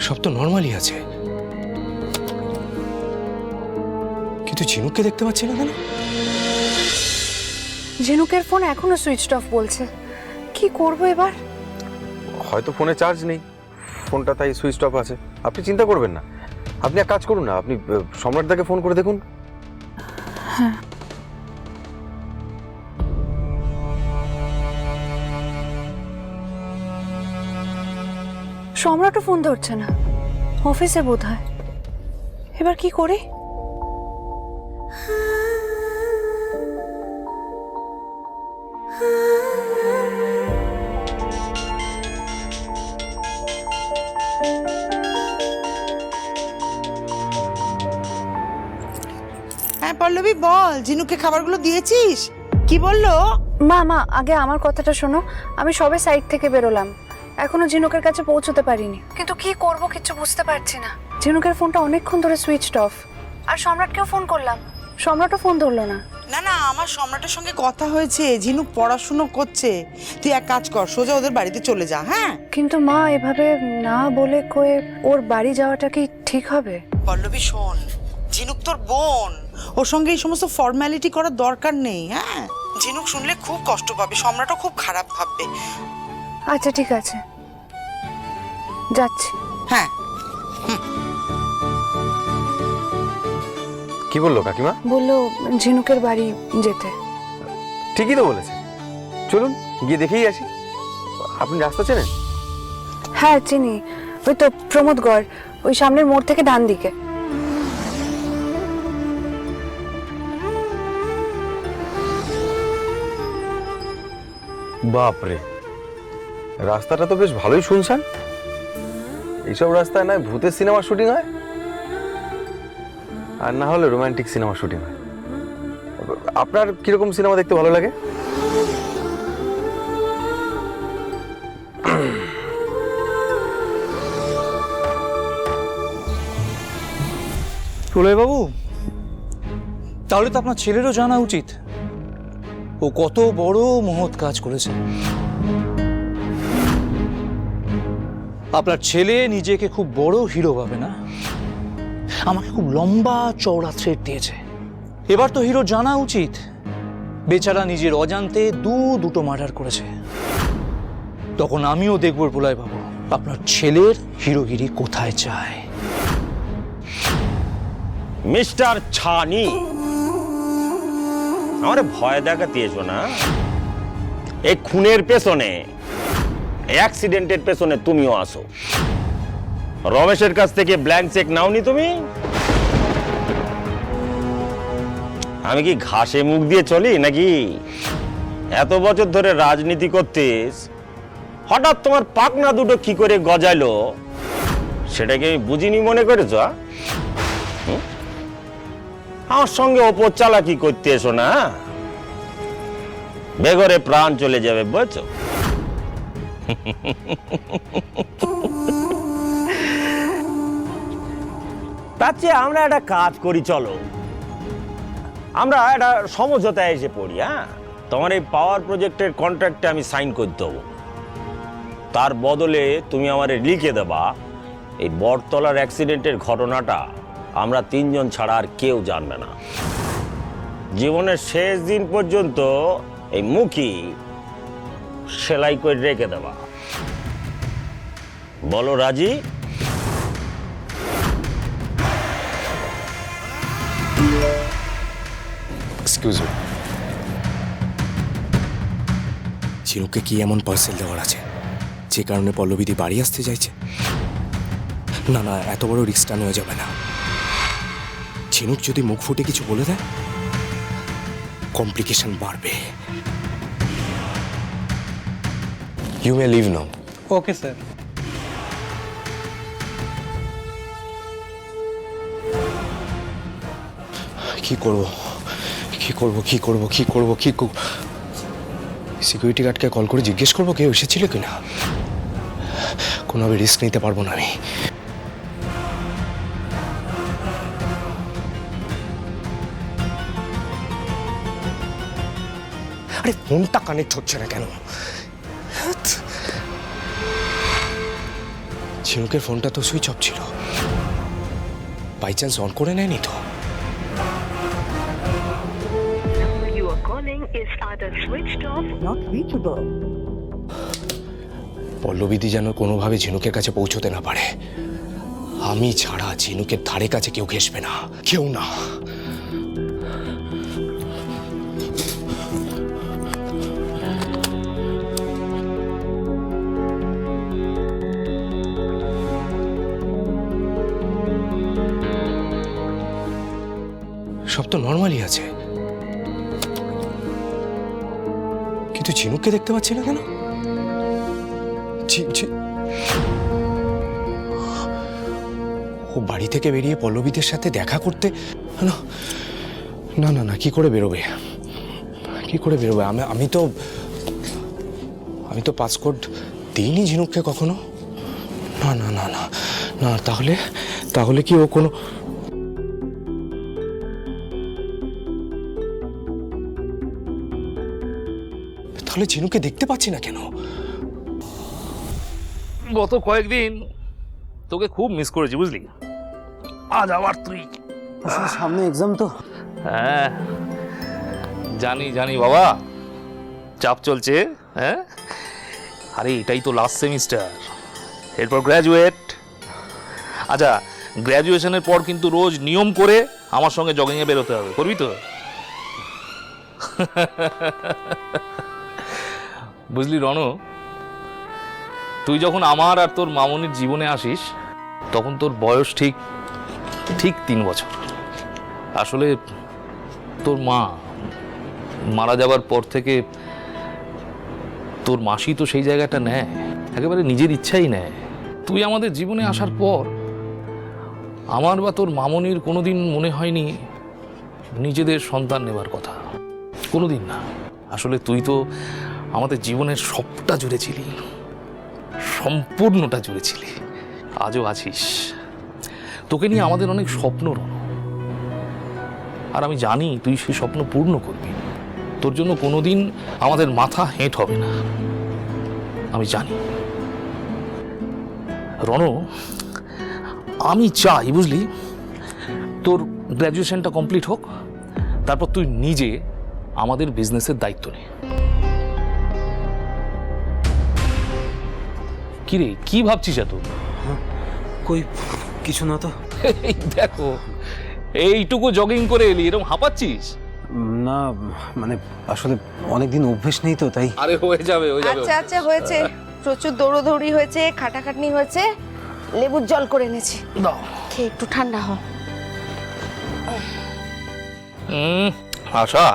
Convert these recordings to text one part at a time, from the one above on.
সব তো নর্মালি আছে, কিন্তু ঝিনুককে দেখতে পাচ্ছি না কেন? ঝিনুকের ফোন এখনো সুইচড অফ বলছে। কি করব এবার? হয়তো ফোনে চার্জ নেই, ফোনটা তাই সুইচ অফ আছে। আপনি চিন্তা করবেন না, আপনি এক কাজ করুন না, আপনি সম্রাটদাকে ফোন করে দেখুন। হ্যাঁ, সম্রাটও ফোন ধরছে না, অফিসে বোধহয়। এবার কি করি? হ্যাঁ পল্লবী বল, ঝিনুককে খাবারগুলো দিয়েছিস? কি বললো? মা মা আগে আমার কথাটা শোনো। আমি সবে সাইড থেকে বেরোলাম, এখনো ঝিনুকের কাছে পৌঁছতে পারিনি। কিন্তু কি করব কিছু বুঝতে পারছি না। ঝিনুকের ফোনটা অনেকক্ষণ ধরে সুইচড অফ। আর সম্রাটকেও ফোন করলাম, সম্রাটও ফোন ধরলো না। না না, আমার সম্রাটের সঙ্গে কথা হয়েছে, ঝিনুক পড়াশুনো করছে। তুই এক কাজ কর, সোজা ওদের বাড়িতে চলে যা। হ্যাঁ কিন্তু মা এভাবে না বলে কয়ে ওর বাড়ি যাওয়াটা কি ঠিক হবে? পল্লবী শোন, ঝিনুক তোর বোন, ওর সঙ্গে এই সমস্ত ফর্মালিটি করার দরকার নেই। হ্যাঁ, ঝিনুক শুনলে খুব কষ্ট পাবে, সম্রাটও খুব খারাপ ভাববে। আচ্ছা ঠিক আছে, যাচ্ছি। হ্যাঁ কি বললো কাকিমা? বললো ঝিনুকের বাড়ি যেতে। ঠিকই তো বলেছে, চলুন গিয়ে দেখেই আসি। আপনি রাস্তা চেনেন? হ্যাঁ চিনি, ওই তো প্রমোদগড়, ওই সামনের মোড় থেকে ডান দিকে। বাপরে, রাস্তাটা তো বেশ ভালোই শুনছেন। এইসব রাস্তায় নয় ভূতের সিনেমার শুটিং হয়, আর না হলে রোমান্টিক সিনেমার শুটিং হয়। আপনার কিরকম সিনেমা দেখতে ভালো লাগে? প্রলয় বাবু, তাহলে তো আপনার ছেলেরও জানা উচিত ও কত বড় মহৎ কাজ করেছে। আপনার ছেলে নিজেকে খুব বড় হিরো ভাবে না, আমাকে খুব লম্বা চওড়া থ্রেড দিয়েছে। এবার তো হিরো জানা উচিত বেচারা নিজের অজান্তে দুটো মার্ডার করেছে। তখন আমিও দেখব প্রলয় বাবু আপনার ছেলের হিরোগিরি কোথায় যায়। মিস্টার ছানি, আমার ভয় দেখাতে এসো না। এই খুনের পেছনে, অ্যাক্সিডেন্টের পেছনে তুমিও আসো। রমেশের কাছ থেকে ব্ল্যাঙ্ক চেক নাওনি তুমি? আমি কি ঘাসে মুখ দিয়ে চলি নাকি? এত বছর ধরে রাজনীতি করতেস, হঠাৎ তোমার পাকনা দুটো কি করে গজাইলো সেটাকে আমি বুঝিনি মনে করেছ? আমার সঙ্গে ওপর চালাকি করতে এসো না, বেঘরে প্রাণ চলে যাবে, বুঝছো? তার চেয়ে আমরা একটা কাজ করি, চলো আমরা একটা সমঝোতায় এসে পড়ি। হ্যাঁ, তোমার এই পাওয়ার প্রজেক্টের কন্ট্রাক্টে আমি সাইন করে দেবো। তার বদলে তুমি আমারে লিখে দেবা এই বটতলার অ্যাক্সিডেন্টের ঘটনাটা আমরা তিনজন ছাড়া আর কেউ জানবে না। জীবনের শেষ দিন পর্যন্ত এই মুখই সেলাই করে রেখে দেবা। বলো রাজি? এক্সকিউজ মি, ঝিনুককে কি এমন পার্সেল দেওয়ার আছে যে কারণে পল্লবীদি বাড়ি আসতে চাইছে? না না, এত বড় রিস্কটা নেওয়া যাবে না। ঝিনুক যদি মুখ ফুটে কিছু বলে দেয়, কমপ্লিকেশন বাড়বে। You may leave now. Okay sir. কি করব কি করব কি করব কি করব কি সিকিউরিটি গার্ডকে কল করে জিজ্ঞেস করবো কেউ এসেছিল কিনা। কোনোভাবে রিস্ক নিতে পারবো না আমি। আরে ফোনটা কানেক্ট হচ্ছে না কেন? ঝিনুকের ফোনটা তো সুইচ অফ ছিল, বাই চান্স অন করে নেয়নি তো? number you are calling is either switched off, not reachable. পল্লবীদি যেন কোনোভাবে ঝিনুকের কাছে পৌঁছতে না পারে। আমি ছাড়া ঝিনুকের ধারে কাছে কেউ ঘেসবে না, কেউ না। সব তো নর্মালি আছে, কিন্তু ঝিনুককে দেখতে পাচ্ছি না কেন? ও বাড়ি থেকে বেরিয়ে পল্লবীদের সাথে দেখা করতে না না না না, কি করে বেরোবে, কি করে বেরোবে? আমি তো পাসকোড দিইনি ঝিনুককে কখনো। না না না না না, তাহলে কি ও কোনো তাহলে ঝিনুককে দেখতে পাচ্ছি না কেন? গত কয়েকদিন তোকে খুব মিস করেছি, বুঝলি? আজ আবার তুই। সামনে এক্সাম তো। হ্যাঁ জানি জানি বাবা, চাপ চলছে। হ্যাঁ আরে এটাই তো লাস্ট সেমিস্টার, এরপর গ্র্যাজুয়েট। আচ্ছা, গ্র্যাজুয়েশনের পর কিন্তু রোজ নিয়ম করে আমার সঙ্গে জগিংয়ে বেরোতে হবে, করবি তো? বুঝলি রণ, তুই যখন আমার আর তোর মামনির জীবনে আসিস তখন তোর বয়স ঠিক 3 বছর। আসলে তোর মা মারা যাবার পর থেকে তোর মাসি তো সেই জায়গাটা নেয়, একেবারে নিজের ইচ্ছাই নেয়। তুই আমাদের জীবনে আসার পর আমার বা তোর মামনির কোনোদিন মনে হয়নি নিজেদের সন্তান নেবার কথা, কোনোদিন না। আসলে তুই তো আমাদের জীবনের সবটা জুড়ে ছিলি, সম্পূর্ণটা জুড়ে ছিলি, আজও আছিস। তোকে নিয়ে আমাদের অনেক স্বপ্ন রণ, আর আমি জানি তুই সেই স্বপ্ন পূর্ণ করবি। তোর জন্য কোনোদিন আমাদের মাথা হেঁট হবে না, আমি জানি। রণ, আমি চাই বুঝলি তোর গ্র্যাজুয়েশনটা কমপ্লিট হোক, তারপর তুই নিজে আমাদের বিজনেসের দায়িত্ব নে। কিরে, কি ভাবছিস এত? কই কিছু না তো। এই দেখো, এইটুকু জগিং করে এলি, এরকম হাঁপাচ্ছিস? না মানে আসলে অনেকদিন অভ্যেস নেই তো তাই। আরে হয়ে যাবে, হয়ে যাবে। আচ্ছা আচ্ছা হয়েছে, প্রচুর দৌড়োদৌড়ি হয়েছে, খাটাখাটনি হয়েছে, লেবুর জল করে এনেছি, দাও। খেয়ে একটু ঠান্ডা হ। আশা,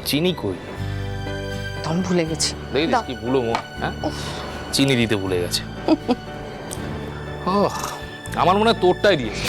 চিনি কই? দম ভুলে গেছি। দেখিস দাও। কি ভুলো মো, হ্যাঁ? চিনি দিতে ভুলে গেছে। আমার মনে হয় তোরটাই দিয়েছে।